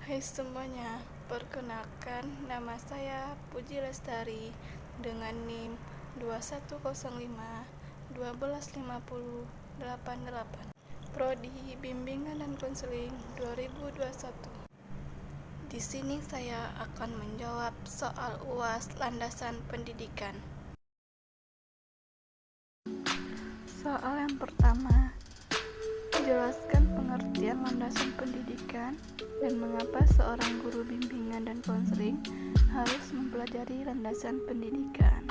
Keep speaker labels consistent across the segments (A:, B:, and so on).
A: Hai semuanya, perkenalkan nama saya Puji Lestari dengan NIM 2105 125088, Prodi Bimbingan dan Konseling 2021. Di sini saya akan menjawab soal UAS landasan pendidikan. Soal yang pertama, jelaskan pengertian landasan pendidikan dan mengapa seorang guru bimbingan dan konseling harus mempelajari landasan pendidikan.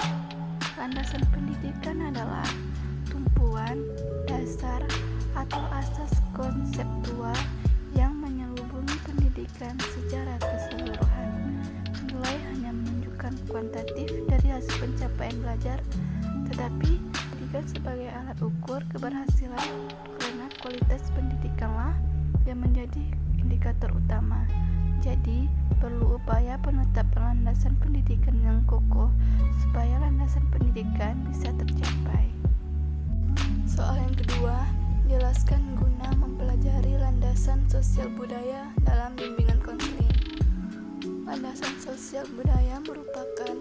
A: Landasan pendidikan adalah tumpuan, dasar, atau asas konseptual yang menyelubungi pendidikan secara keseluruhan. Nilai hanya menunjukkan kuantitatif dari hasil pencapaian belajar, tetapi dijadikan sebagai alat ukur keberhasilan karena kualitas pendidikanlah yang menjadi indikator utama. Jadi, perlu upaya penetapan landasan pendidikan yang kokoh supaya landasan pendidikan bisa tercapai. Soal yang kedua, jelaskan guna mempelajari landasan sosial budaya dalam bimbingan konseling. Landasan sosial budaya merupakan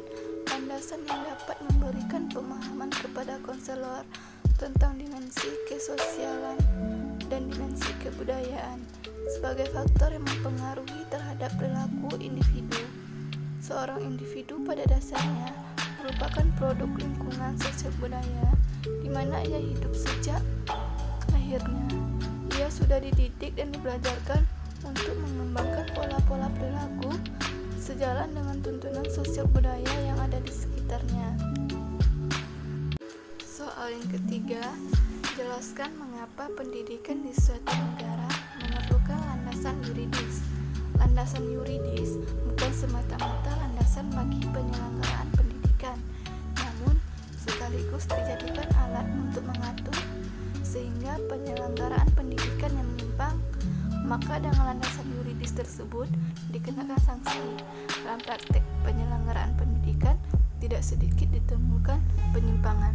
A: landasan yang dapat memberikan pemahaman kepada konselor tentang dimensi kesosialan dan dimensi kebudayaan sebagai faktor yang mempengaruhi terhadap perilaku individu. Seorang individu pada dasarnya merupakan produk lingkungan sosial budaya di mana ia hidup sejak lahirnya. Ia sudah dididik dan dibelajarkan untuk mengembangkan pola-pola perilaku sejalan dengan tuntunan sosial budaya yang ada di sekitarnya. Soal yang ketiga, jelaskan mengapa pendidikan di suatu negara memerlukan landasan yuridis. Landasan yuridis bukan semata-mata landasan bagi penyelenggaraan pendidikan, namun sekaligus dijadikan alat untuk mengatur sehingga penyelenggaraan pendidikan yang menyimpang, maka dengan landasan yuridis tersebut dikenakan sanksi. Dalam praktek penyelenggaraan pendidikan tidak sedikit ditemukan penyimpangan.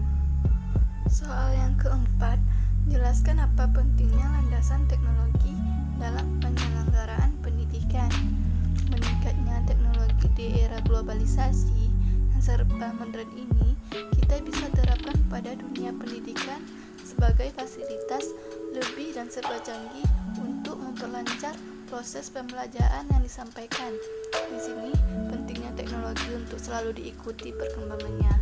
A: Soal yang keempat, jelaskan apa pentingnya landasan teknologi dalam penyelenggaraan pendidikan. Meningkatnya teknologi di era globalisasi yang serba modern ini, kita bisa terapkan pada dunia pendidikan sebagai fasilitas lebih dan serba canggih untuk memperlancar proses pembelajaran yang disampaikan. Di sini pentingnya teknologi untuk selalu diikuti perkembangannya.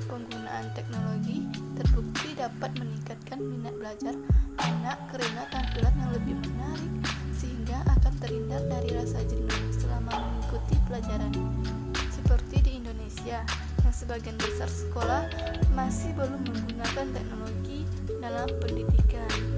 A: Penggunaan teknologi terbukti dapat meningkatkan minat belajar anak karena tampilan yang lebih menarik sehingga akan terhindar dari rasa jenuh selama mengikuti pelajaran. Seperti di Indonesia, yang sebagian besar sekolah masih belum menggunakan teknologi dalam pendidikan.